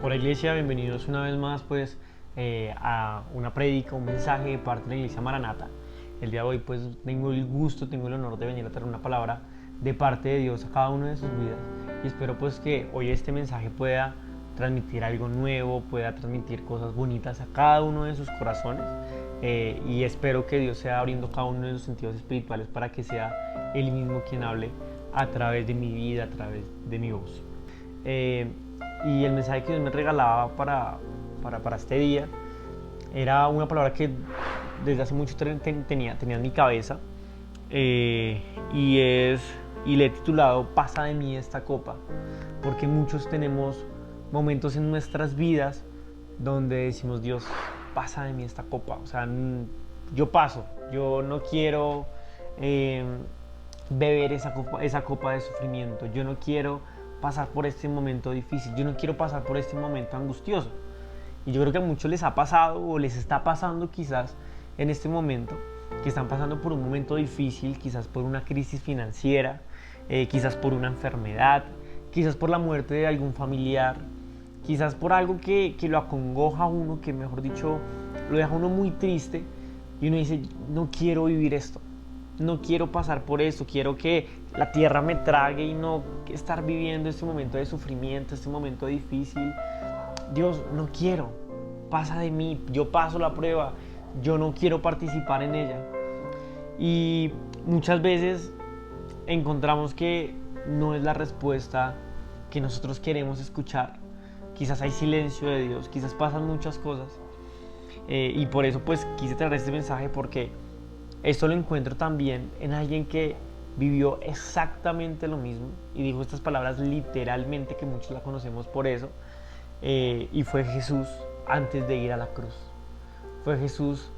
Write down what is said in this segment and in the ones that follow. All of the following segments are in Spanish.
Hola Iglesia, bienvenidos una vez más a una prédica, un mensaje de parte de la Iglesia Maranata. El día de hoy tengo el gusto, tengo el honor de venir a traer una palabra de parte de Dios a cada una de sus vidas y espero que hoy este mensaje pueda transmitir algo nuevo, pueda transmitir cosas bonitas a cada uno de sus corazones y espero que Dios sea abriendo cada uno de sus sentidos espirituales para que sea Él mismo quien hable a través de mi vida, a través de mi voz. Y el mensaje que Dios me regalaba para este día era una palabra que desde hace mucho tenía en mi cabeza y le he titulado "Pasa de mí esta copa", porque muchos tenemos momentos en nuestras vidas donde decimos: Dios, pasa de mí esta copa, o sea, yo paso, yo no quiero beber esa copa de sufrimiento, yo no quiero pasar por este momento difícil, yo no quiero pasar por este momento angustioso. Y yo creo que a muchos les ha pasado o les está pasando quizás en este momento, que están pasando por un momento difícil, quizás por una crisis financiera, quizás por una enfermedad, quizás por la muerte de algún familiar, quizás por algo que lo acongoja a uno, que mejor dicho lo deja a uno muy triste, y uno dice: no quiero vivir esto, no quiero pasar por esto, quiero que la tierra me trague y no estar viviendo este momento de sufrimiento, este momento difícil. Dios, no quiero, pasa de mí, yo paso la prueba, yo no quiero participar en ella. Y muchas veces encontramos que no es la respuesta que nosotros queremos escuchar. Quizás hay silencio de Dios, quizás pasan muchas cosas. Y por eso quise traer este mensaje, porque esto lo encuentro también en alguien que vivió exactamente lo mismo y dijo estas palabras literalmente, que muchos la conocemos por eso, y fue Jesús antes de ir a la cruz. Fue Jesús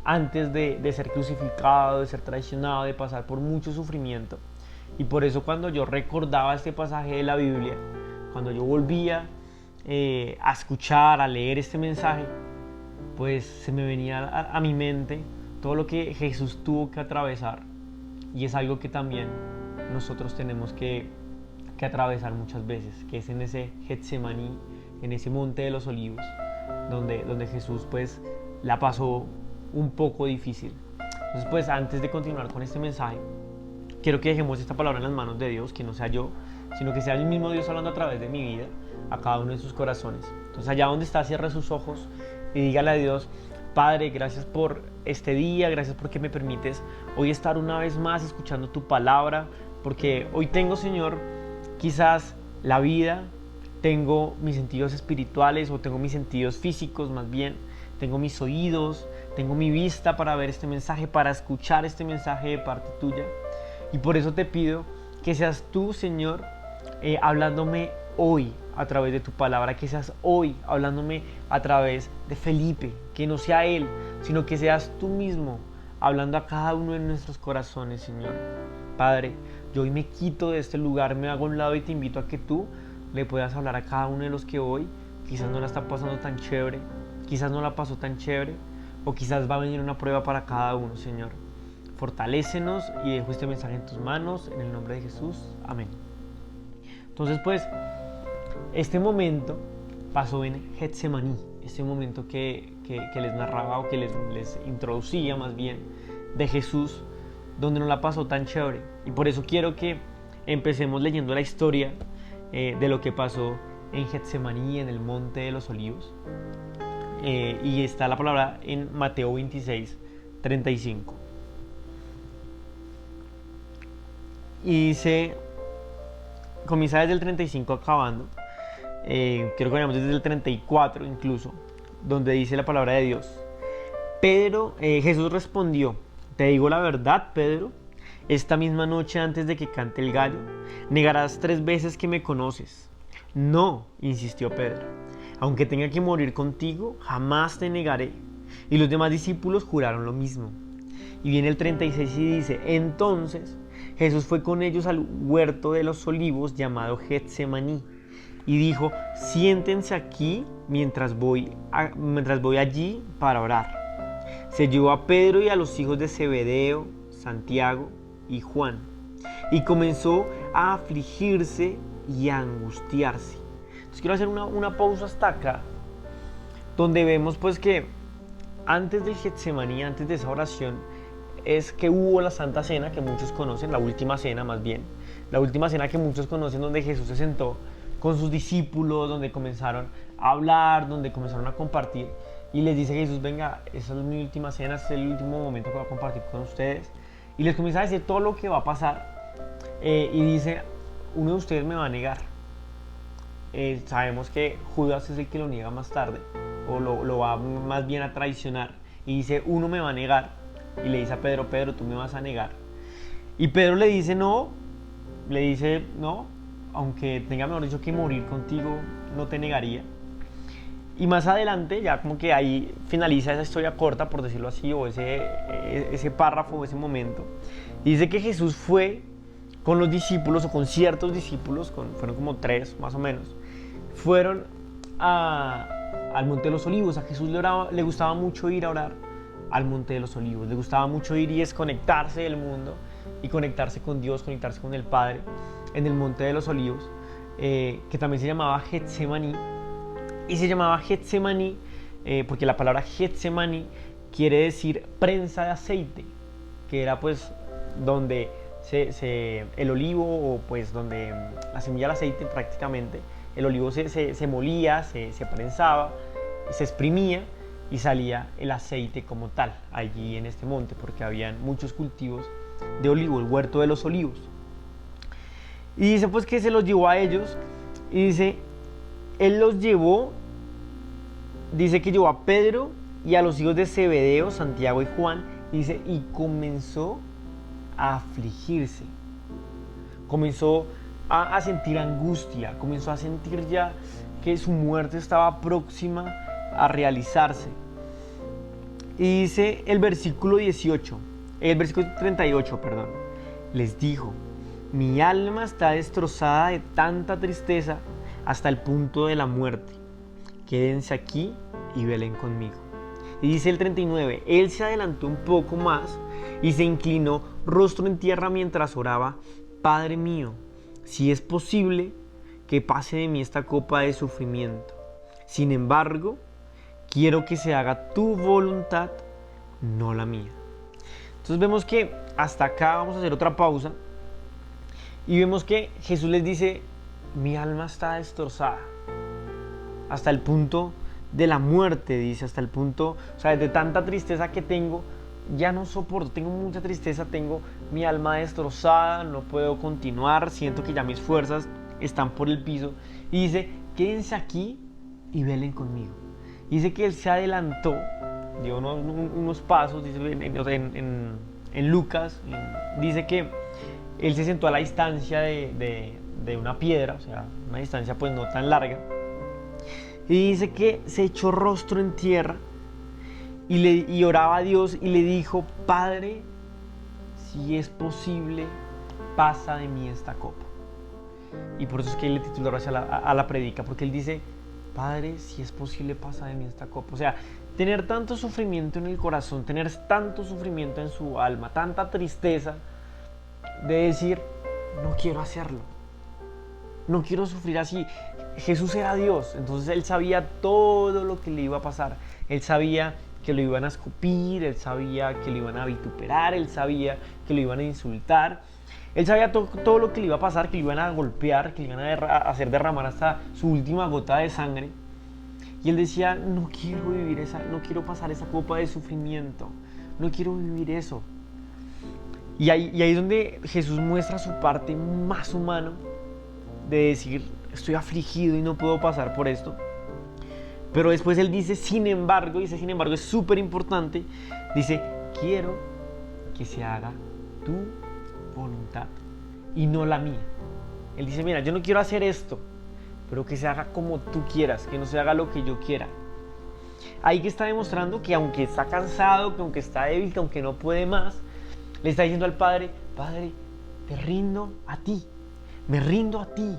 antes de ser crucificado, de ser traicionado, de pasar por mucho sufrimiento. Y por eso, cuando yo recordaba este pasaje de la Biblia, cuando yo volvía a escuchar, a leer este mensaje, se me venía a mi mente todo lo que Jesús tuvo que atravesar, y es algo que también nosotros tenemos que atravesar muchas veces, que es en ese Getsemaní, en ese monte de los olivos, donde Jesús la pasó un poco difícil. Entonces, antes de continuar con este mensaje, quiero que dejemos esta palabra en las manos de Dios, que no sea yo, sino que sea el mismo Dios hablando a través de mi vida a cada uno de sus corazones. Entonces, allá donde está, cierre sus ojos y dígale a Dios: Padre, gracias por este día, gracias porque me permites hoy estar una vez más escuchando tu palabra, porque hoy tengo, Señor, quizás la vida, tengo mis sentidos espirituales, o tengo mis sentidos físicos más bien, tengo mis oídos, tengo mi vista para ver este mensaje, para escuchar este mensaje de parte tuya, y por eso te pido que seas tú, Señor, hablándome hoy a través de tu palabra, que seas hoy hablándome a través de Felipe, que no sea él, sino que seas tú mismo hablando a cada uno de nuestros corazones, Señor. Padre, yo hoy me quito de este lugar, me hago a un lado y te invito a que tú le puedas hablar a cada uno de los que hoy quizás no la está pasando tan chévere, quizás no la pasó tan chévere, o quizás va a venir una prueba para cada uno, Señor. Fortalécenos, y dejo este mensaje en tus manos, en el nombre de Jesús. Amén. Entonces, este momento pasó en Getsemaní, este momento que les narraba, o que les introducía más bien, de Jesús, donde no la pasó tan chévere. Y por eso quiero que empecemos leyendo la historia de lo que pasó en Getsemaní, en el monte de los olivos. Y está la palabra en Mateo 26, 35. Y dice, comienza desde el 35 acabando. Quiero que vayamos desde el 34 incluso, donde dice la palabra de Dios: Jesús respondió: te digo la verdad, Pedro, esta misma noche, antes de que cante el gallo, negarás 3 veces que me conoces. No, insistió Pedro, aunque tenga que morir contigo, jamás te negaré. Y los demás discípulos juraron lo mismo. Y viene el 36 y dice: entonces Jesús fue con ellos al huerto de los olivos llamado Getsemaní, y dijo: siéntense aquí mientras voy allí para orar. Se llevó a Pedro y a los hijos de Zebedeo, Santiago y Juan, y comenzó a afligirse y a angustiarse. Entonces quiero hacer una pausa hasta acá, donde vemos pues que antes del Getsemaní, antes de esa oración, es que hubo la Santa Cena, que muchos conocen, la última cena más bien, la última cena que muchos conocen, donde Jesús se sentó con sus discípulos, donde comenzaron a hablar, donde comenzaron a compartir, y les dice Jesús, venga, esa es mi última cena, este es el último momento que voy a compartir con ustedes, y les comienza a decir todo lo que va a pasar, y dice, uno de ustedes me va a negar. Sabemos que Judas es el que lo niega más tarde, o lo va más bien a traicionar, y dice, uno me va a negar, y le dice a Pedro, Pedro, tú me vas a negar, y Pedro le dice, no, aunque tenga, mejor dicho, que morir contigo, no te negaría. Y más adelante, ya como que ahí finaliza esa historia corta, por decirlo así, o ese párrafo, ese momento. Dice que Jesús fue con los discípulos, o con ciertos discípulos, fueron como 3 más o menos, fueron al Monte de los Olivos. A Jesús le gustaba mucho ir a orar al Monte de los Olivos, le gustaba mucho ir y desconectarse del mundo y conectarse con Dios, conectarse con el Padre en el Monte de los Olivos, que también se llamaba Getsemaní. Y se llamaba Getsemaní porque la palabra Getsemaní quiere decir prensa de aceite, que era pues donde el olivo, o pues donde la semilla del aceite prácticamente, el olivo se molía, se prensaba, se exprimía y salía el aceite como tal allí en este monte, porque habían muchos cultivos de olivo, el huerto de los olivos. Y dice pues que se los llevó a ellos, y dice, él los llevó, dice que llevó a Pedro y a los hijos de Zebedeo, Santiago y Juan, y dice, y comenzó a afligirse, comenzó a sentir angustia, comenzó a sentir ya que su muerte estaba próxima a realizarse. Y dice el versículo 38, perdón, les dijo, mi alma está destrozada de tanta tristeza hasta el punto de la muerte. Quédense aquí y velen conmigo. Y dice el 39, él se adelantó un poco más y se inclinó rostro en tierra mientras oraba, Padre mío, si es posible, que pase de mí esta copa de sufrimiento. Sin embargo, quiero que se haga tu voluntad, no la mía. Entonces vemos que hasta acá vamos a hacer otra pausa y vemos que Jesús les dice, mi alma está destrozada hasta el punto de la muerte, dice, hasta el punto, o sea, de tanta tristeza que tengo, ya no soporto, tengo mucha tristeza, tengo mi alma destrozada, no puedo continuar, siento que ya mis fuerzas están por el piso. Y dice, quédense aquí y velen conmigo. Y dice que él se adelantó, dio unos pasos, dice en Lucas, dice que él se sentó a la distancia de una piedra, o sea, una distancia pues no tan larga, y dice que se echó rostro en tierra y oraba a Dios y le dijo, Padre, si es posible, pasa de mí esta copa. Y por eso es que él le tituló a la predica, porque él dice, Padre, si es posible, pasa de mí esta copa. O sea, tener tanto sufrimiento en el corazón, tener tanto sufrimiento en su alma, tanta tristeza, de decir, no quiero hacerlo, no quiero sufrir así. Jesús era Dios, entonces él sabía todo lo que le iba a pasar. Él sabía que lo iban a escupir, él sabía que lo iban a vituperar, él sabía que lo iban a insultar, él sabía todo lo que le iba a pasar, que lo iban a golpear, que le iban a hacer derramar hasta su última gota de sangre. Y él decía, no quiero vivir no quiero pasar esa copa de sufrimiento, no quiero vivir eso. Y ahí es donde Jesús muestra su parte más humano de decir, estoy afligido y no puedo pasar por esto. Pero después él dice, sin embargo, es súper importante, dice, quiero que se haga tu voluntad y no la mía. Él dice, mira, yo no quiero hacer esto, pero que se haga como tú quieras, que no se haga lo que yo quiera. Ahí que está demostrando que aunque está cansado, que aunque está débil, que aunque no puede más, le está diciendo al Padre, Padre, te rindo a ti, me rindo a ti,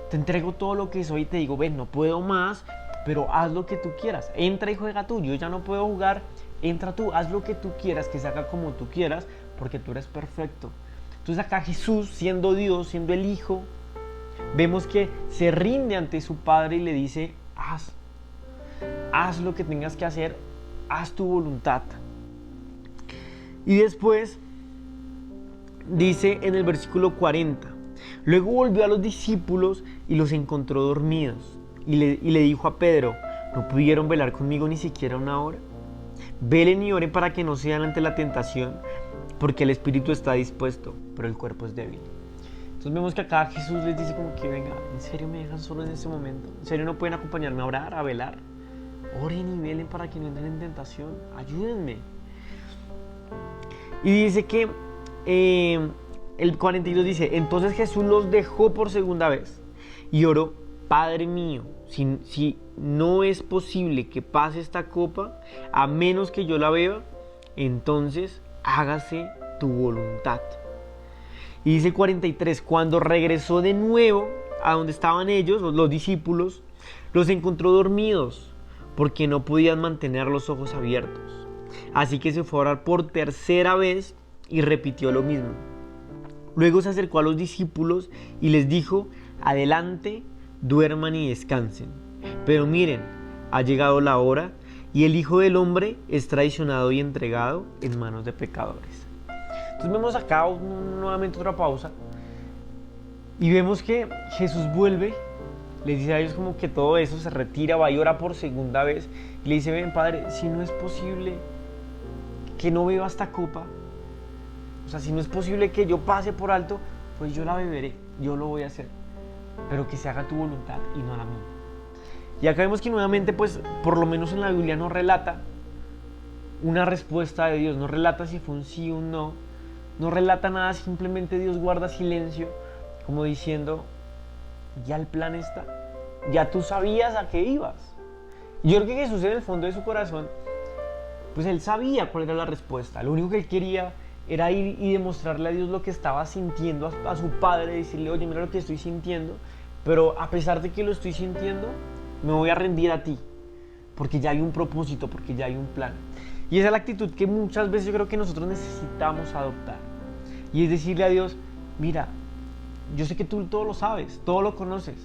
te entrego todo lo que soy y te digo, ven, no puedo más, pero haz lo que tú quieras, entra y juega tú, yo ya no puedo jugar, entra tú, haz lo que tú quieras, que se haga como tú quieras, porque tú eres perfecto. Entonces acá Jesús, siendo Dios, siendo el Hijo, vemos que se rinde ante su padre y le dice, haz lo que tengas que hacer, haz tu voluntad. Y después dice en el versículo 40, luego volvió a los discípulos y los encontró dormidos y le dijo a Pedro, ¿no pudieron velar conmigo ni siquiera una hora? Velen y oren para que no sean ante la tentación, porque el espíritu está dispuesto, pero el cuerpo es débil. Entonces vemos que acá Jesús les dice como que, venga, ¿en serio me dejan solo en este momento? ¿En serio no pueden acompañarme a orar, a velar? Oren y velen para que no entren en tentación, ayúdenme. Y dice que el 42 dice, entonces Jesús los dejó por segunda vez y oró, Padre mío, si no es posible que pase esta copa, a menos que yo la beba, entonces hágase tu voluntad. Y dice el 43, cuando regresó de nuevo a donde estaban ellos, los discípulos, los encontró dormidos, porque no podían mantener los ojos abiertos. Así que se fue a orar por tercera vez y repitió lo mismo. Luego se acercó a los discípulos y les dijo, adelante, duerman y descansen. Pero miren, ha llegado la hora y el Hijo del Hombre es traicionado y entregado en manos de pecadores. Entonces vemos acá nuevamente otra pausa y vemos que Jesús vuelve, les dice a ellos como que todo eso, se retira, va y ora por segunda vez y le dice, ven Padre, si no es posible que no beba esta copa, o sea, si no es posible que yo pase por alto, pues yo la beberé, yo lo voy a hacer, pero que se haga tu voluntad y no la mía. Y acá vemos que nuevamente, pues, por lo menos en la Biblia no relata una respuesta de Dios, no relata si fue un sí o un no, no relata nada, simplemente Dios guarda silencio, como diciendo, ya el plan está, ya tú sabías a qué ibas. Yo creo que Jesús en el fondo de su corazón, pues él sabía cuál era la respuesta, lo único que él quería era ir y demostrarle a Dios lo que estaba sintiendo a su Padre, decirle, oye, mira lo que estoy sintiendo, pero a pesar de que lo estoy sintiendo, me voy a rendir a ti, porque ya hay un propósito, porque ya hay un plan. Y esa es la actitud que muchas veces yo creo que nosotros necesitamos adoptar. Y es decirle a Dios, mira, yo sé que tú todo lo sabes, todo lo conoces,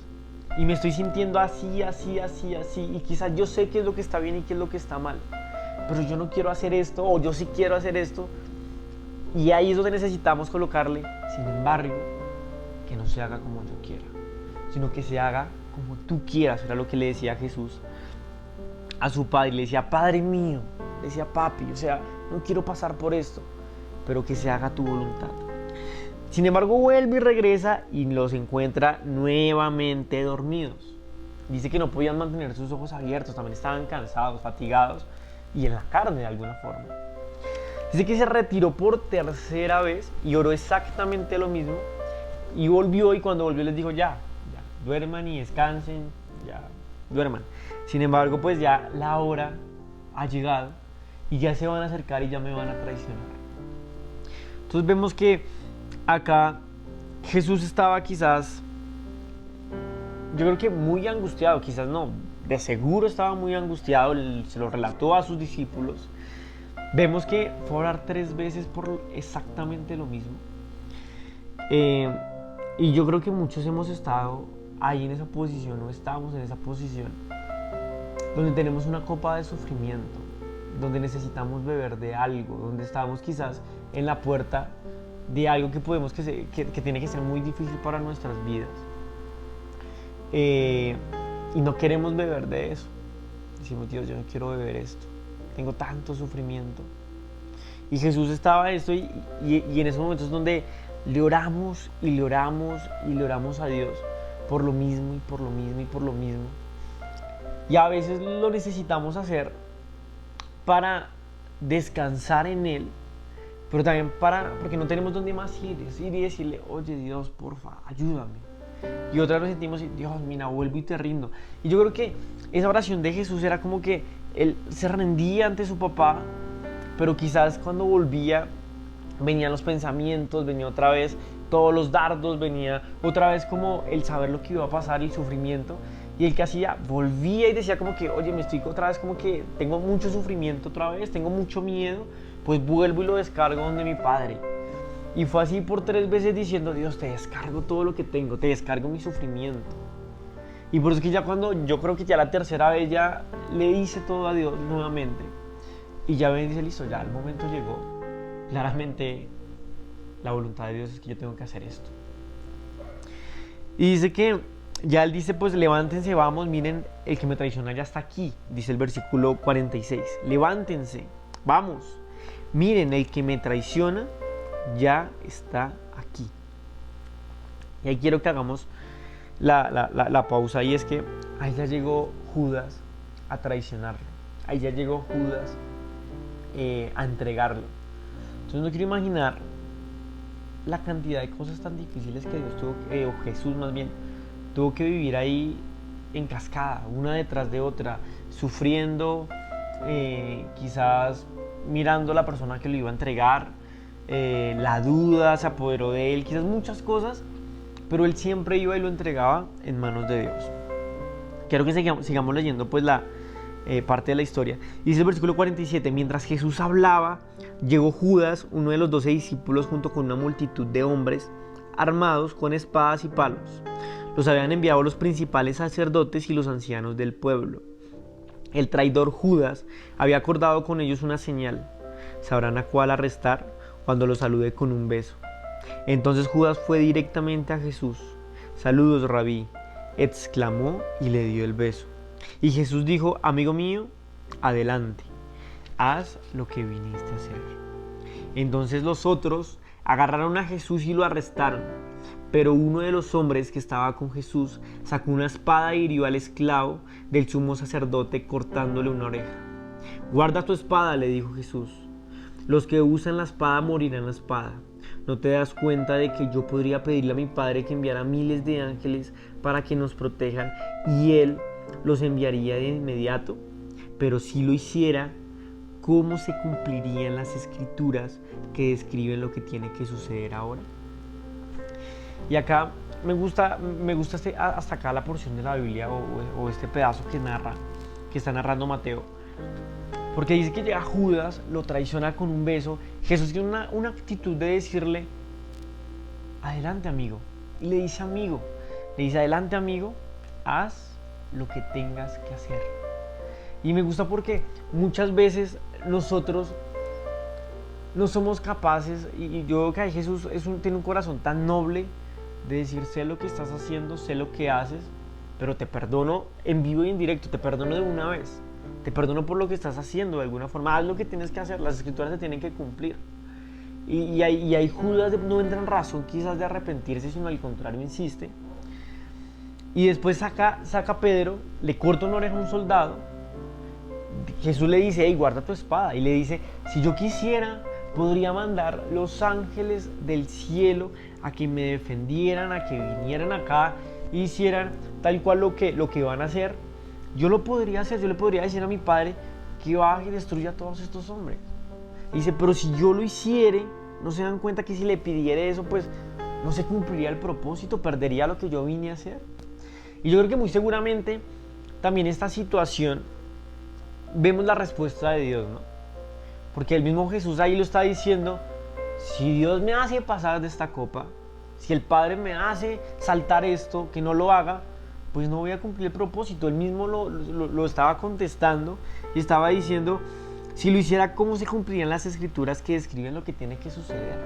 y me estoy sintiendo así, así, así, así, y quizás yo sé qué es lo que está bien y qué es lo que está mal, pero yo no quiero hacer esto, o yo sí quiero hacer esto, y ahí es donde necesitamos colocarle, sin embargo, que no se haga como yo quiera, sino que se haga como tú quieras. Era lo que le decía Jesús a su padre, le decía, Padre mío, le decía, papi, o sea, no quiero pasar por esto, pero que se haga tu voluntad. Sin embargo, vuelve y regresa y los encuentra nuevamente dormidos. Dice que no podían mantener sus ojos abiertos, también estaban cansados, fatigados y en la carne de alguna forma. Dice que se retiró por tercera vez y oró exactamente lo mismo y volvió, y cuando volvió les dijo, ya, duerman y descansen, ya, duerman. Sin embargo, pues ya la hora ha llegado y ya se van a acercar y ya me van a traicionar. Entonces vemos que acá Jesús estaba quizás, yo creo que muy angustiado, quizás no, de seguro estaba muy angustiado, se lo relató a sus discípulos. Vemos que fue a orar 3 veces por exactamente lo mismo. Y yo creo que muchos hemos estado ahí en esa posición, o estamos en esa posición, donde tenemos una copa de sufrimiento, donde necesitamos beber de algo, donde estamos quizás en la puerta de algo que tiene que ser muy difícil para nuestras vidas. Y no queremos beber de eso. Decimos, Dios, yo no quiero beber esto. Tengo tanto sufrimiento. Y Jesús estaba en esto y en esos momentos donde le oramos y le oramos y le oramos a Dios por lo mismo y por lo mismo y por lo mismo. Y a veces lo necesitamos hacer para descansar en Él, pero también porque no tenemos dónde más ir y decirle, oye Dios, porfa, ayúdame. Y otra vez sentimos, Dios, mira, vuelvo y te rindo. Y yo creo que esa oración de Jesús era como que Él se rendía ante su papá, pero quizás cuando volvía, venían los pensamientos, venía otra vez todos los dardos, venía otra vez como el saber lo que iba a pasar, el sufrimiento. Y el que hacía, volvía y decía como que, oye, me estoy otra vez como que tengo mucho sufrimiento otra vez, tengo mucho miedo, pues vuelvo y lo descargo donde mi padre. Y fue así por 3 veces diciendo, Dios, te descargo todo lo que tengo, te descargo mi sufrimiento. Y por eso es que ya cuando, yo creo que ya la tercera vez ya le hice todo a Dios nuevamente. Y ya ven, dice, listo, ya el momento llegó. Claramente la voluntad de Dios es que yo tengo que hacer esto. Y dice que, ya él dice, pues levántense, vamos, miren, el que me traiciona ya está aquí. Dice el versículo 46, levántense, vamos, miren, el que me traiciona ya está aquí. Y ahí quiero que hagamos la pausa, y es que ahí ya llegó Judas a traicionarlo, ahí ya llegó Judas a entregarlo. Entonces no quiero imaginar la cantidad de cosas tan difíciles que Dios tuvo, o Jesús más bien, tuvo que vivir ahí en cascada, una detrás de otra, sufriendo, quizás mirando a la persona que lo iba a entregar, la duda se apoderó de él, quizás muchas cosas, pero él siempre iba y lo entregaba en manos de Dios. Quiero que sigamos leyendo pues la parte de la historia. Dice el versículo 47, mientras Jesús hablaba, llegó Judas, uno de los 12 discípulos, junto con una multitud de hombres armados con espadas y palos. Los habían enviado los principales sacerdotes y los ancianos del pueblo. El traidor Judas había acordado con ellos una señal. Sabrán a cuál arrestar cuando lo salude con un beso. Entonces Judas fue directamente a Jesús. Saludos, rabí, exclamó y le dio el beso. Y Jesús dijo, amigo mío, adelante, haz lo que viniste a hacer. Entonces los otros agarraron a Jesús y lo arrestaron. Pero uno de los hombres que estaba con Jesús sacó una espada e hirió al esclavo del sumo sacerdote cortándole una oreja. Guarda tu espada, le dijo Jesús. Los que usan la espada morirán a espada. ¿No te das cuenta de que yo podría pedirle a mi Padre que enviara miles de ángeles para que nos protejan y Él los enviaría de inmediato? Pero si lo hiciera, ¿cómo se cumplirían las escrituras que describen lo que tiene que suceder ahora? Y acá me gusta hasta acá la porción de la Biblia o este pedazo que está narrando Mateo. Porque dice que llega Judas, lo traiciona con un beso. Jesús tiene una actitud de decirle, adelante amigo. Y le dice amigo, adelante amigo, haz lo que tengas que hacer. Y me gusta porque muchas veces nosotros no somos capaces, y yo creo que Jesús tiene un corazón tan noble de decir, sé lo que estás haciendo, sé lo que haces, pero te perdono en vivo y en directo, te perdono de una vez, te perdono por lo que estás haciendo de alguna forma, haz lo que tienes que hacer, las escrituras se tienen que cumplir. Y ahí Judas no entra en razón quizás de arrepentirse, sino al contrario insiste. Y después saca a Pedro, le corta una oreja a un soldado. Jesús le dice, hey, guarda tu espada. Y le dice, si yo quisiera, podría mandar los ángeles del cielo a que me defendieran, a que vinieran acá e hicieran tal cual lo que van a hacer. Yo lo podría hacer, yo le podría decir a mi Padre que baje y destruya a todos estos hombres. Y dice, pero si yo lo hiciere, no se dan cuenta que si le pidiera eso, pues no se cumpliría el propósito, perdería lo que yo vine a hacer. Y yo creo que muy seguramente también esta situación vemos la respuesta de Dios, ¿no? Porque el mismo Jesús ahí lo está diciendo, si Dios me hace pasar de esta copa, si el Padre me hace saltar esto, que no lo haga, pues no voy a cumplir el propósito. Él mismo lo estaba contestando y estaba diciendo, si lo hiciera, ¿cómo se cumplirían las escrituras que describen lo que tiene que suceder?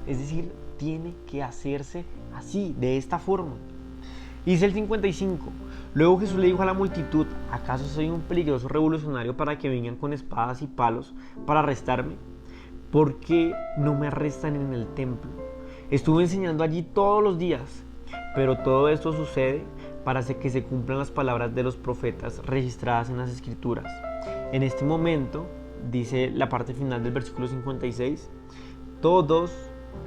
Es decir, tiene que hacerse así, de esta forma. Dice el 55, luego Jesús le dijo a la multitud, ¿acaso soy un peligroso revolucionario para que vengan con espadas y palos para arrestarme? ¿Por qué no me arrestan en el templo? Estuve enseñando allí todos los días, pero todo esto sucede para que se cumplan las palabras de los profetas registradas en las escrituras. En este momento, dice la parte final del versículo 56, todos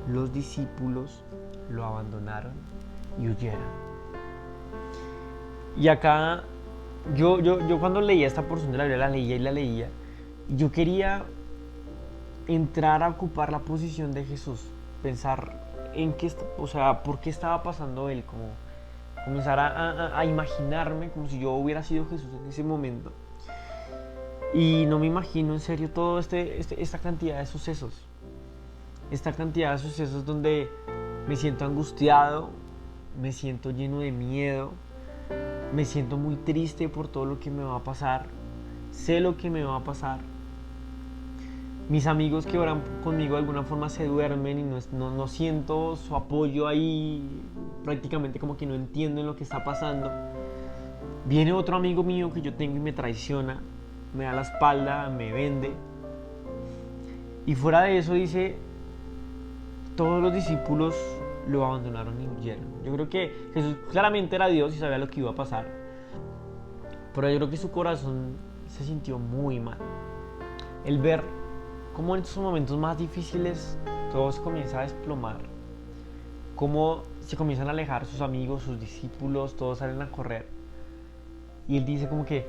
los discípulos lo abandonaron y huyeron. Y acá, yo cuando leía esta porción de la Biblia, la leía, yo quería entrar a ocupar la posición de Jesús, pensar en qué, por qué estaba pasando él, como comenzar a imaginarme como si yo hubiera sido Jesús en ese momento. Y no me imagino en serio toda esta cantidad de sucesos. esta cantidad de sucesos donde me siento angustiado, me siento lleno de miedo, me siento muy triste por todo lo que me va a pasar, sé lo que me va a pasar. Mis amigos que oran conmigo de alguna forma se duermen y no siento su apoyo ahí, prácticamente como que no entienden lo que está pasando. Viene otro amigo mío que yo tengo y me traiciona, me da la espalda, me vende. Y fuera de eso dice, todos los discípulos lo abandonaron y huyeron. Yo creo que Jesús claramente era Dios y sabía lo que iba a pasar, pero yo creo que su corazón se sintió muy mal. El ver cómo en estos momentos más difíciles todo se comienza a desplomar, cómo se comienzan a alejar sus amigos, sus discípulos, todos salen a correr. Y él dice como que,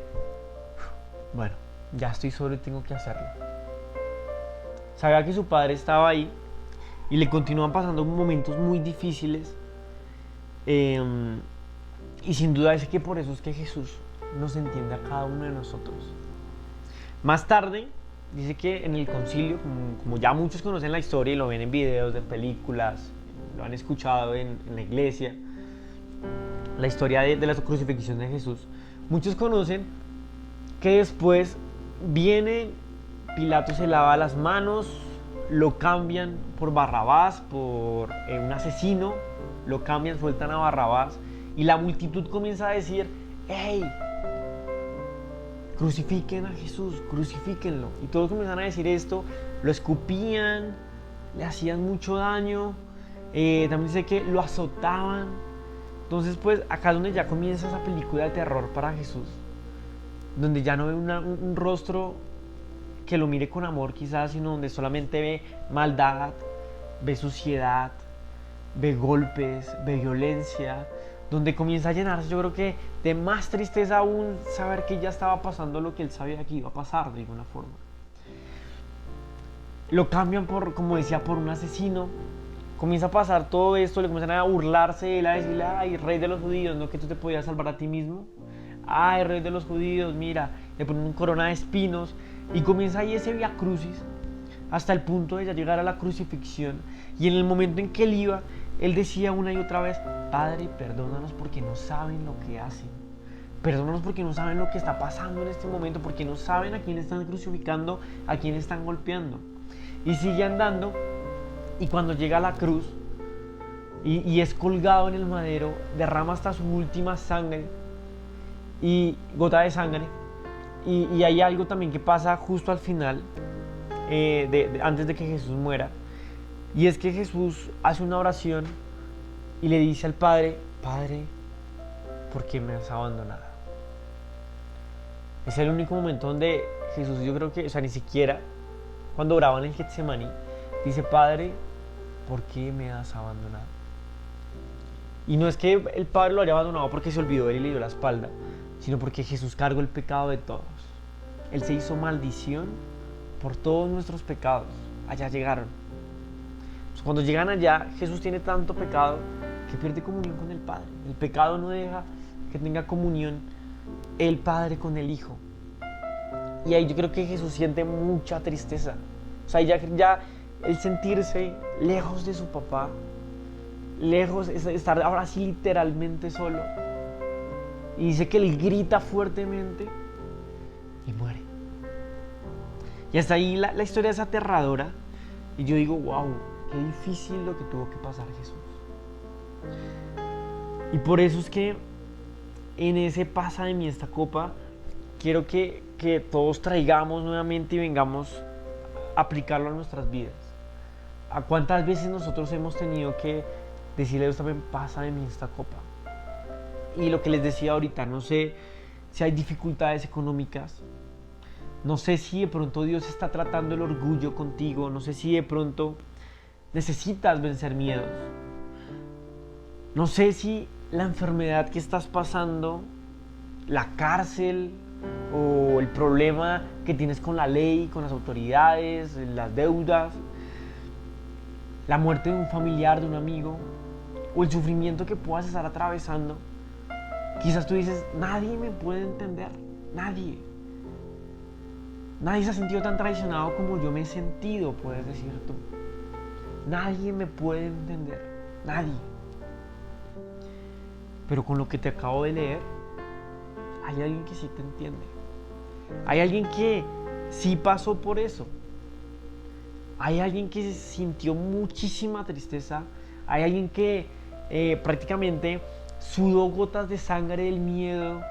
bueno, ya estoy solo y tengo que hacerlo. Sabía que su padre estaba ahí y le continúan pasando momentos muy difíciles. Y sin duda es que por eso es que Jesús nos entiende a cada uno de nosotros. Más tarde, dice que en el concilio, como ya muchos conocen la historia y lo ven en videos, en películas, lo han escuchado en la iglesia, la historia de la crucifixión de Jesús, muchos conocen que después viene Pilato, se lava las manos, lo cambian por Barrabás, por un asesino, lo cambian, sueltan a Barrabás y la multitud comienza a decir, ¡hey! Crucifiquen a Jesús, crucifíquenlo. Y todos comienzan a decir esto, lo escupían, le hacían mucho daño, también dice que lo azotaban. Entonces pues acá es donde ya comienza esa película de terror para Jesús, donde ya no ve un rostro que lo mire con amor quizás, sino donde solamente ve maldad, ve suciedad, ve golpes, ve violencia, donde comienza a llenarse, yo creo que de más tristeza aún saber que ya estaba pasando lo que él sabía que iba a pasar de alguna forma. Lo cambian por, como decía, por un asesino. Comienza a pasar todo esto, le comienzan a burlarse de él, a decirle, ay, rey de los judíos, ¿no que tú te podías salvar a ti mismo? Ay, rey de los judíos, mira, le ponen una corona de espinos y comienza ahí ese vía crucis hasta el punto de ya llegar a la crucifixión. Y en el momento en que él iba, él decía una y otra vez, Padre, perdónanos porque no saben lo que hacen. Perdónanos porque no saben lo que está pasando en este momento, porque no saben a quién están crucificando, a quién están golpeando. Y sigue andando, y cuando llega a la cruz y es colgado en el madero, derrama hasta su última sangre y gota de sangre. Y hay algo también que pasa justo al final, antes de que Jesús muera, y es que Jesús hace una oración y le dice al Padre, Padre, ¿por qué me has abandonado? Es el único momento donde Jesús, yo creo que, o sea, ni siquiera cuando oraba en el Getsemaní, dice, Padre, ¿por qué me has abandonado? Y no es que el Padre lo haya abandonado porque se olvidó de él y le dio la espalda, sino porque Jesús cargó el pecado de todos. Él se hizo maldición por todos nuestros pecados. Allá llegaron. Pues cuando llegan allá, Jesús tiene tanto pecado que pierde comunión con el Padre. El pecado no deja que tenga comunión el Padre con el Hijo. Y ahí yo creo que Jesús siente mucha tristeza. O sea, ya el sentirse lejos de su papá, lejos, estar ahora sí literalmente solo. Y dice que él grita fuertemente y muere. Y hasta ahí la historia es aterradora. Y yo digo, wow, qué difícil lo que tuvo que pasar Jesús. Y por eso es que en ese pasa de mí esta copa, quiero que todos traigamos nuevamente y vengamos a aplicarlo a nuestras vidas. ¿A cuántas veces nosotros hemos tenido que decirle a Dios también, pasa de mí esta copa? Y lo que les decía ahorita, no sé si hay dificultades económicas, no sé si de pronto Dios está tratando el orgullo contigo, no sé si de pronto necesitas vencer miedos, no sé si la enfermedad que estás pasando, la cárcel o el problema que tienes con la ley, con las autoridades, las deudas, la muerte de un familiar, de un amigo, o el sufrimiento que puedas estar atravesando. Quizás tú dices, nadie me puede entender, nadie se ha sentido tan traicionado como yo me he sentido, puedes decir tú. Nadie me puede entender, nadie. Pero con lo que te acabo de leer, hay alguien que sí te entiende. Hay alguien que sí pasó por eso. Hay alguien que sintió muchísima tristeza. Hay alguien que prácticamente sudó gotas de sangre del miedo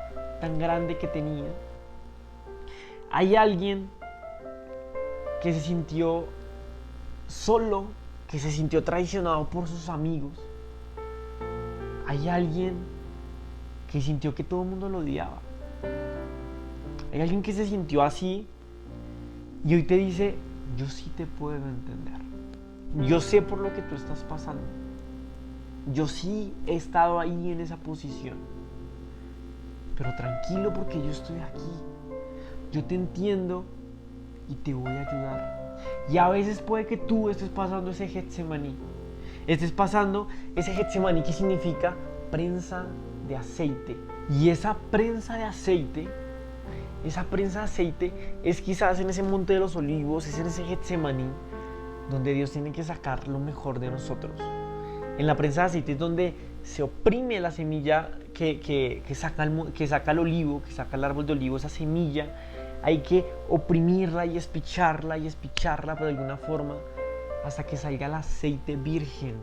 tan grande que tenía. Hay alguien que se sintió solo, que se sintió traicionado por sus amigos. Hay alguien que sintió que todo el mundo lo odiaba. Hay alguien que se sintió así y hoy te dice, yo sí te puedo entender. Yo sé por lo que tú estás pasando. Yo sí he estado ahí en esa posición. Pero tranquilo porque yo estoy aquí. Yo te entiendo y te voy a ayudar. Y a veces puede que tú estés pasando ese Getsemaní. Estés pasando ese Getsemaní que significa prensa de aceite. Y esa prensa de aceite es quizás en ese monte de los olivos, es en ese Getsemaní donde Dios tiene que sacar lo mejor de nosotros. En la prensa de aceite es donde se oprime la semilla que saca el olivo, que saca el árbol de olivo, esa semilla. Hay que oprimirla y espicharla, pero de alguna forma hasta que salga el aceite virgen,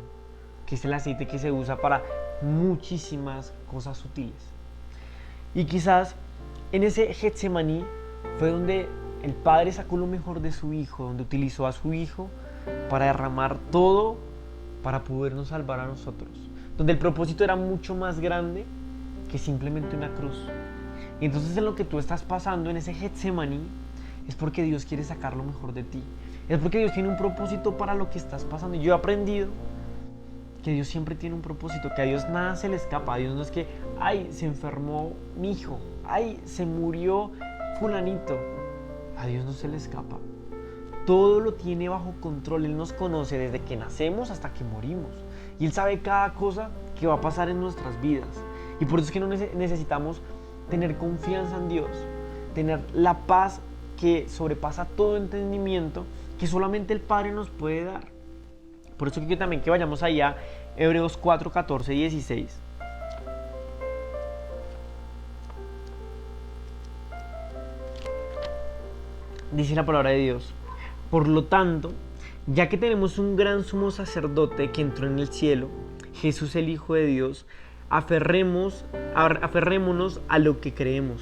que es el aceite que se usa para muchísimas cosas sutiles. Y quizás en ese Getsemaní fue donde el Padre sacó lo mejor de su Hijo, donde utilizó a su Hijo para derramar todo para podernos salvar a nosotros, donde el propósito era mucho más grande que simplemente una cruz. Y entonces en lo que tú estás pasando en ese Getsemaní es porque Dios quiere sacar lo mejor de ti, es porque Dios tiene un propósito para lo que estás pasando. Y yo he aprendido que Dios siempre tiene un propósito, que a Dios nada se le escapa. A Dios no es que, ay, se enfermó mi hijo, ay, se murió fulanito. A Dios no se le escapa. Todo lo tiene bajo control. Él nos conoce desde que nacemos hasta que morimos. Y Él sabe cada cosa que va a pasar en nuestras vidas. Y por eso es que no necesitamos tener confianza en Dios, tener la paz que sobrepasa todo entendimiento, que solamente el Padre nos puede dar. Por eso quiero también que vayamos allá, Hebreos 4, 14 y 16. Dice la palabra de Dios: por lo tanto, ya que tenemos un gran sumo sacerdote que entró en el cielo, Jesús el Hijo de Dios, aferrémonos a lo que creemos.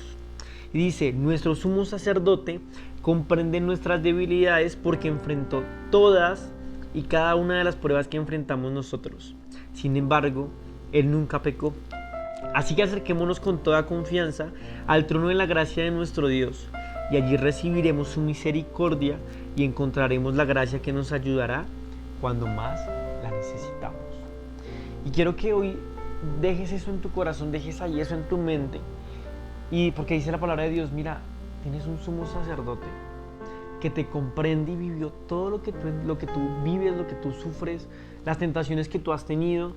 Y dice, nuestro sumo sacerdote comprende nuestras debilidades porque enfrentó todas y cada una de las pruebas que enfrentamos nosotros. Sin embargo, Él nunca pecó. Así que acerquémonos con toda confianza al trono de la gracia de nuestro Dios, y allí recibiremos su misericordia y encontraremos la gracia que nos ayudará cuando más la necesitamos. Y quiero que hoy dejes eso en tu corazón, dejes ahí eso en tu mente. Y porque dice la palabra de Dios, mira, tienes un sumo sacerdote que te comprende y vivió todo lo que tú vives, lo que tú sufres, las tentaciones que tú has tenido,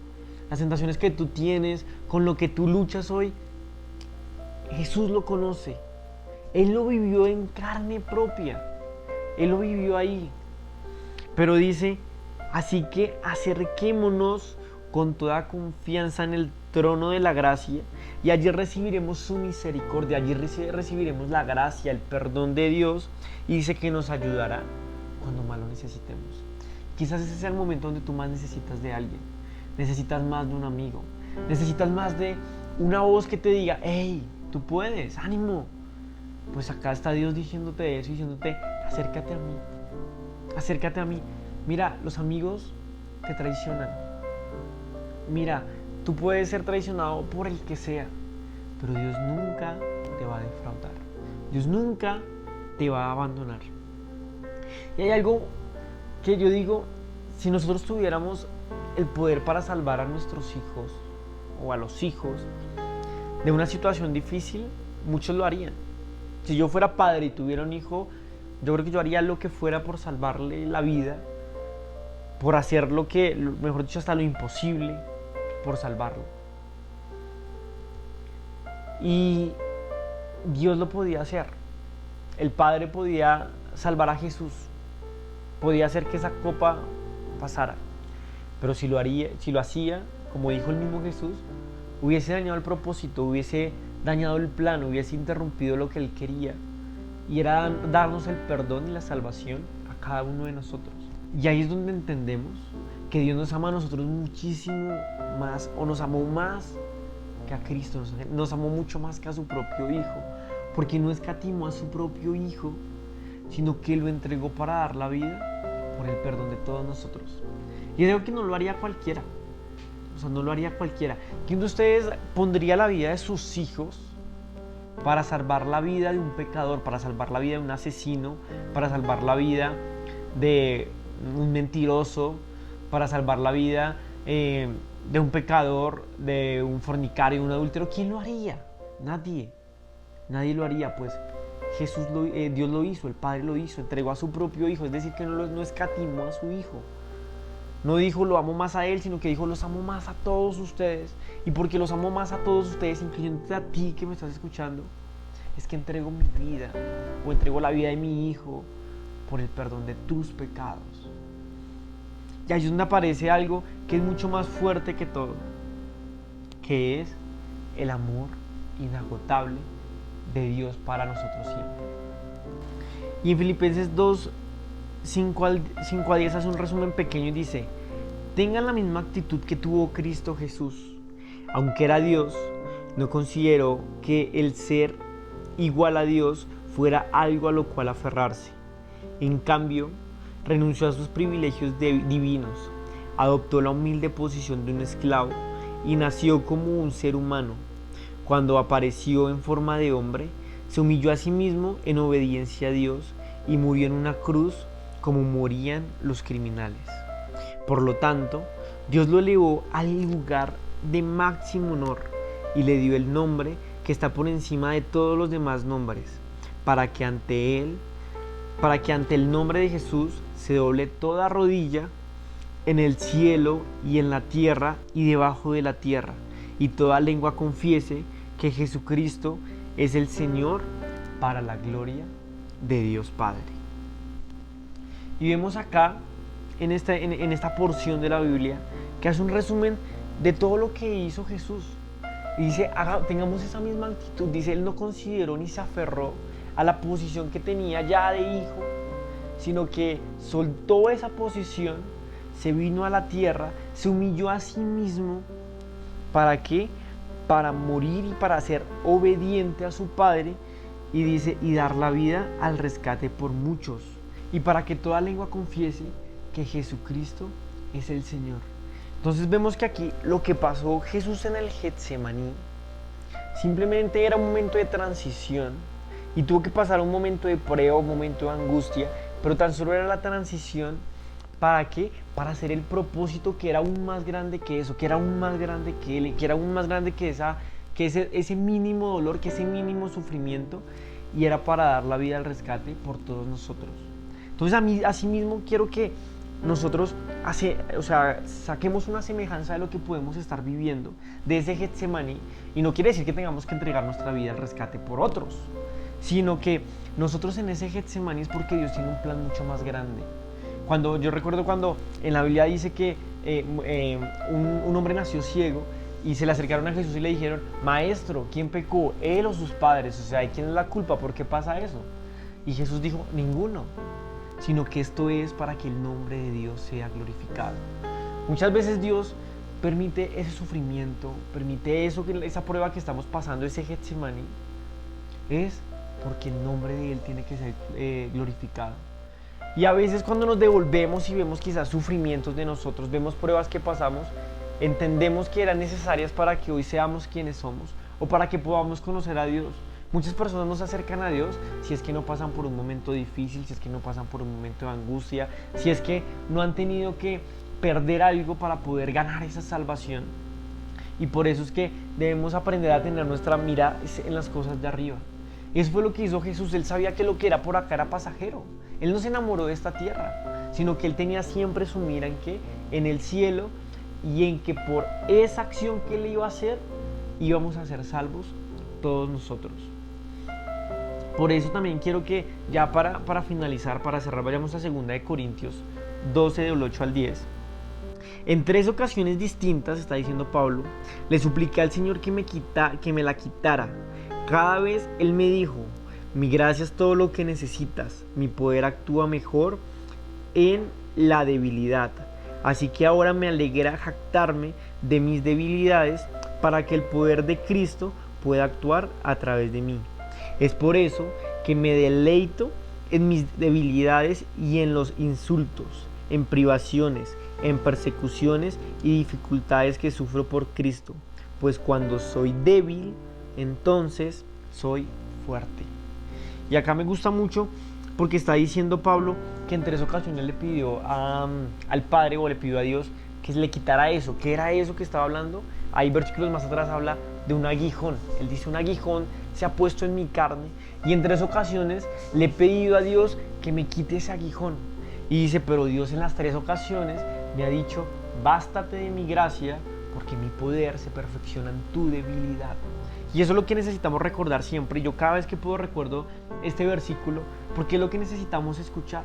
las tentaciones que tú tienes, con lo que tú luchas hoy. Jesús lo conoce. Él lo vivió en carne propia. Él lo vivió ahí. Pero dice, así que acerquémonos con toda confianza en el trono de la gracia y allí recibiremos su misericordia, allí recibiremos la gracia, el perdón de Dios, y dice que nos ayudará cuando más lo necesitemos. Quizás ese sea el momento donde tú más necesitas de alguien, necesitas más de un amigo, necesitas más de una voz que te diga, hey, tú puedes, ánimo. Pues acá está Dios diciéndote eso, diciéndote, acércate a mí. Mira, los amigos te traicionan. Mira, tú puedes ser traicionado por el que sea, pero Dios nunca te va a defraudar. Dios nunca te va a abandonar. Y hay algo que yo digo, si nosotros tuviéramos el poder para salvar a nuestros hijos o a los hijos de una situación difícil, muchos lo harían. Si yo fuera padre y tuviera un hijo, yo creo que yo haría lo que fuera por salvarle la vida, por hacer mejor dicho, hasta lo imposible por salvarlo. Y Dios lo podía hacer. El Padre podía salvar a Jesús, podía hacer que esa copa pasara. Pero si lo hacía, como dijo el mismo Jesús, hubiese dañado el propósito, hubiese dañado el plan, hubiese interrumpido lo que Él quería, y era darnos el perdón y la salvación a cada uno de nosotros. Y ahí es donde entendemos que Dios nos ama a nosotros muchísimo más, o nos amó más que a Cristo, nos amó mucho más que a su propio Hijo, porque no escatimó a su propio Hijo, sino que lo entregó para dar la vida por el perdón de todos nosotros. Y creo que no lo haría cualquiera. O sea, no lo haría cualquiera. ¿Quién de ustedes pondría la vida de sus hijos para salvar la vida de un pecador, para salvar la vida de un asesino, para salvar la vida de un mentiroso, para salvar la vida de un pecador, de un fornicario, de un adúltero? ¿Quién lo haría? Nadie. Nadie lo haría, pues Dios lo hizo, el Padre lo hizo, entregó a su propio Hijo, es decir, que no escatimó a su Hijo. No dijo lo amo más a Él, sino que dijo los amo más a todos ustedes. Y porque los amo más a todos ustedes, incluyéndote a ti que me estás escuchando, es que entrego mi vida, o entrego la vida de mi Hijo por el perdón de tus pecados. Y ahí es donde aparece algo que es mucho más fuerte que todo, que es el amor inagotable de Dios para nosotros siempre. Y en Filipenses 2, 5 a 10 hace un resumen pequeño y dice: tengan la misma actitud que tuvo Cristo Jesús. Aunque era Dios, no consideró que el ser igual a Dios fuera algo a lo cual aferrarse. En cambio, renunció a sus privilegios divinos, adoptó la humilde posición de un esclavo y nació como un ser humano. Cuando apareció en forma de hombre, se humilló a sí mismo en obediencia a Dios y murió en una cruz como morían los criminales. Por lo tanto, Dios lo elevó al lugar de máximo honor y le dio el nombre que está por encima de todos los demás nombres, para que ante el nombre de Jesús se doble toda rodilla en el cielo y en la tierra y debajo de la tierra, y toda lengua confiese que Jesucristo es el Señor, para la gloria de Dios Padre. Y vemos acá, en esta porción de la Biblia, que hace un resumen de todo lo que hizo Jesús. Y dice, tengamos esa misma actitud. Dice, Él no consideró ni se aferró a la posición que tenía ya de hijo, sino que soltó esa posición, se vino a la tierra, se humilló a sí mismo. ¿Para qué? Para morir y para ser obediente a su Padre, y dice, y dar la vida al rescate por muchos, y para que toda lengua confiese que Jesucristo es el Señor. Entonces vemos que aquí lo que pasó Jesús en el Getsemaní simplemente era un momento de transición, y tuvo que pasar un momento de prueba, un momento de angustia, pero tan solo era la transición. ¿Para qué? Para hacer el propósito que era aún más grande que eso, que era aún más grande que Él, que era aún más grande que ese mínimo dolor, que ese mínimo sufrimiento, y era para dar la vida al rescate por todos nosotros. Entonces, así mismo quiero que nosotros saquemos una semejanza de lo que podemos estar viviendo de ese Getsemaní, y no quiere decir que tengamos que entregar nuestra vida al rescate por otros, sino que nosotros en ese Getsemaní es porque Dios tiene un plan mucho más grande. Yo recuerdo cuando en la Biblia dice que un hombre nació ciego y se le acercaron a Jesús y le dijeron: Maestro, ¿quién pecó? ¿Él o sus padres? O sea, ¿de quién es la culpa? ¿Por qué pasa eso? Y Jesús dijo: ninguno, sino que esto es para que el nombre de Dios sea glorificado. Muchas veces Dios permite ese sufrimiento, permite esa prueba que estamos pasando, ese Getsemaní, es porque el nombre de Él tiene que ser glorificado. Y a veces cuando nos devolvemos y vemos quizás sufrimientos de nosotros, vemos pruebas que pasamos, entendemos que eran necesarias para que hoy seamos quienes somos, o para que podamos conocer a Dios. Muchas personas no se acercan a Dios si es que no pasan por un momento difícil, si es que no pasan por un momento de angustia, si es que no han tenido que perder algo para poder ganar esa salvación. Y por eso es que debemos aprender a tener nuestra mirada en las cosas de arriba. Eso fue lo que hizo Jesús. Él sabía que lo que era por acá era pasajero. Él no se enamoró de esta tierra, sino que Él tenía siempre su mira en el cielo, y en que por esa acción que Él iba a hacer, íbamos a ser salvos todos nosotros. Por eso también quiero que ya para finalizar, para cerrar, vayamos a 2 Corintios 12 del 8 al 10. En 3 ocasiones distintas, está diciendo Pablo, le supliqué al Señor que me la quitara. Cada vez Él me dijo: mi gracia es todo lo que necesitas, mi poder actúa mejor en la debilidad. Así que ahora me alegra jactarme de mis debilidades para que el poder de Cristo pueda actuar a través de mí. Es por eso que me deleito en mis debilidades y en los insultos, en privaciones, en persecuciones y dificultades que sufro por Cristo, pues cuando soy débil, entonces soy fuerte. Y acá me gusta mucho porque está diciendo Pablo que en 3 ocasiones le pidió al Padre, o le pidió a Dios, que le quitara eso. ¿Qué era eso que estaba hablando? Hay versículos más atrás habla de un aguijón. Él dice: un aguijón se ha puesto en mi carne, y en 3 ocasiones le he pedido a Dios que me quite ese aguijón. Y dice: pero Dios en las 3 ocasiones me ha dicho: bástate de mi gracia, porque mi poder se perfecciona en tu debilidad. Y eso es lo que necesitamos recordar siempre. Yo cada vez que puedo recuerdo este versículo, porque es lo que necesitamos escuchar.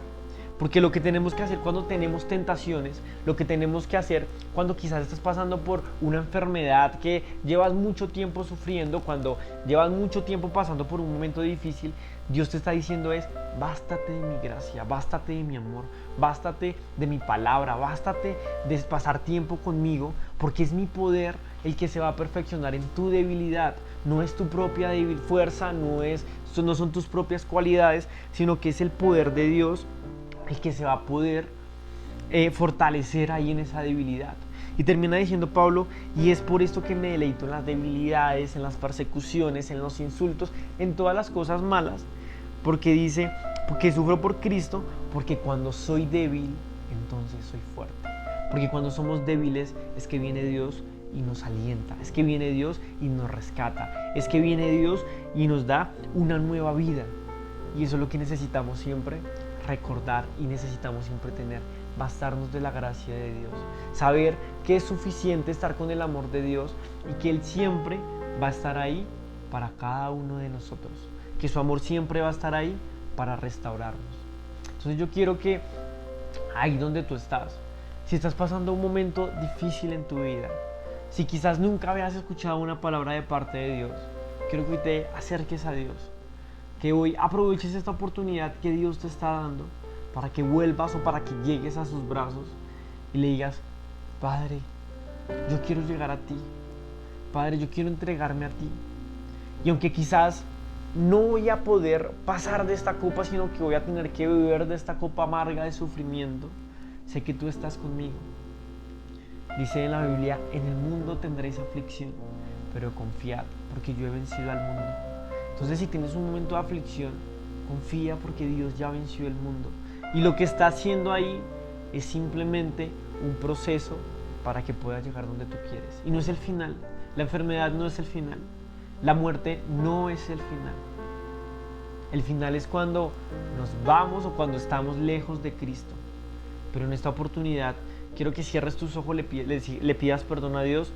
Porque lo que tenemos que hacer cuando tenemos tentaciones, lo que tenemos que hacer cuando quizás estás pasando por una enfermedad que llevas mucho tiempo sufriendo, cuando llevas mucho tiempo pasando por un momento difícil, Dios te está diciendo es: bástate de mi gracia, bástate de mi amor, bástate de mi palabra, bástate de pasar tiempo conmigo, porque es mi poder el que se va a perfeccionar en tu debilidad. No es tu propia fuerza, no son tus propias cualidades, sino que es el poder de Dios el que se va a poder fortalecer ahí en esa debilidad. Y termina diciendo Pablo: y es por esto que me deleito en las debilidades, en las persecuciones, en los insultos, en todas las cosas malas, porque dice, porque sufro por Cristo, porque cuando soy débil, entonces soy fuerte. Porque cuando somos débiles es que viene Dios y nos alienta, es que viene Dios y nos rescata, es que viene Dios y nos da una nueva vida. Y eso es lo que necesitamos siempre recordar, y necesitamos siempre tener: bastarnos de la gracia de Dios, saber que es suficiente estar con el amor de Dios y que Él siempre va a estar ahí para cada uno de nosotros, que su amor siempre va a estar ahí para restaurarnos. Entonces yo quiero que ahí donde tú estás, si estás pasando un momento difícil en tu vida, si quizás nunca habías escuchado una palabra de parte de Dios, quiero que hoy te acerques a Dios, que hoy aproveches esta oportunidad que Dios te está dando para que vuelvas, o para que llegues a sus brazos y le digas: Padre, yo quiero llegar a ti, Padre, yo quiero entregarme a ti, y aunque quizás no voy a poder pasar de esta copa, sino que voy a tener que beber de esta copa amarga de sufrimiento, sé que tú estás conmigo. Dice en la Biblia: en el mundo tendréis aflicción, pero confiad, porque yo he vencido al mundo. Entonces, si tienes un momento de aflicción, confía, porque Dios ya venció el mundo. Y lo que está haciendo ahí es simplemente un proceso para que puedas llegar donde tú quieres. Y no es el final. La enfermedad no es el final. La muerte no es el final. El final es cuando nos vamos, o cuando estamos lejos de Cristo. Pero en esta oportunidad quiero que cierres tus ojos, le pidas perdón a Dios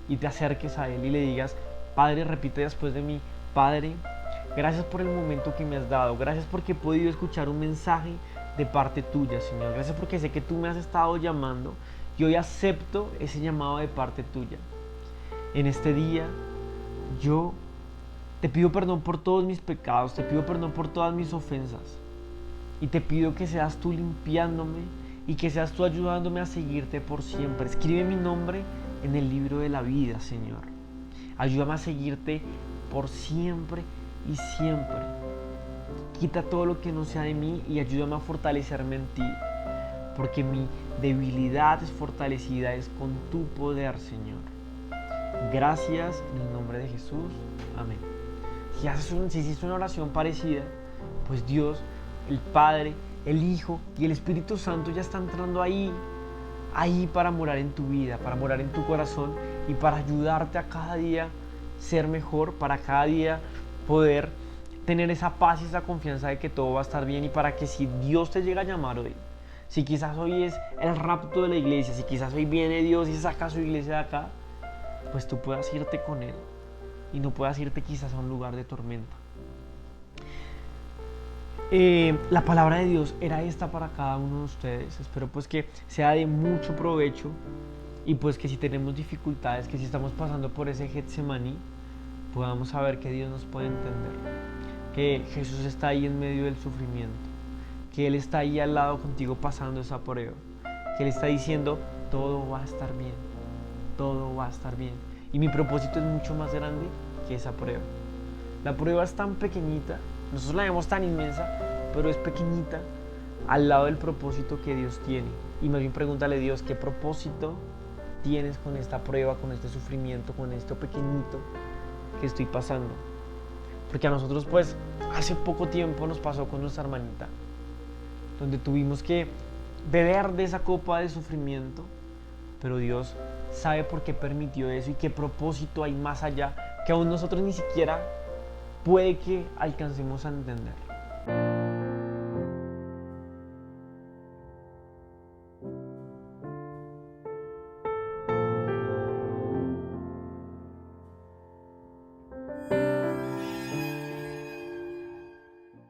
y te acerques a Él y le digas: Padre, repite después de mí: Padre, gracias por el momento que me has dado. Gracias porque he podido escuchar un mensaje de parte tuya, Señor. Gracias porque sé que tú me has estado llamando y hoy acepto ese llamado de parte tuya. En este día yo te pido perdón por todos mis pecados, te pido perdón por todas mis ofensas, y te pido que seas tú limpiándome y que seas tú ayudándome a seguirte por siempre. Escribe mi nombre en el libro de la vida, Señor. Ayúdame a seguirte por siempre y siempre. Quita todo lo que no sea de mí y ayúdame a fortalecerme en ti, porque mi debilidad es fortalecida con tu poder, Señor. Gracias en el nombre de Jesús. Amén. Si hiciste una oración parecida, pues Dios, el Padre, el Hijo y el Espíritu Santo ya están entrando ahí para morar en tu vida, para morar en tu corazón y para ayudarte a cada día ser mejor, para cada día poder tener esa paz y esa confianza de que todo va a estar bien, y para que si Dios te llega a llamar hoy, si quizás hoy es el rapto de la iglesia, si quizás hoy viene Dios y saca su iglesia de acá, pues tú puedas irte con Él y no puedas irte quizás a un lugar de tormenta. La palabra de Dios era esta para cada uno de ustedes. Espero pues que sea de mucho provecho y pues que si tenemos dificultades, que si estamos pasando por ese Getsemaní, podamos saber que Dios nos puede entender, que Jesús está ahí en medio del sufrimiento, que Él está ahí al lado contigo pasando esa prueba, que Él está diciendo todo va a estar bien, todo va a estar bien. Y mi propósito es mucho más grande que esa prueba. La prueba es tan pequeñita, nosotros la vemos tan inmensa, pero es pequeñita al lado del propósito que Dios tiene. Y más bien pregúntale a Dios, ¿qué propósito tienes con esta prueba, con este sufrimiento, con esto pequeñito que estoy pasando? Porque a nosotros pues hace poco tiempo nos pasó con nuestra hermanita, donde tuvimos que beber de esa copa de sufrimiento, pero Dios sabe por qué permitió eso y qué propósito hay más allá que aún nosotros ni siquiera puede que alcancemos a entender.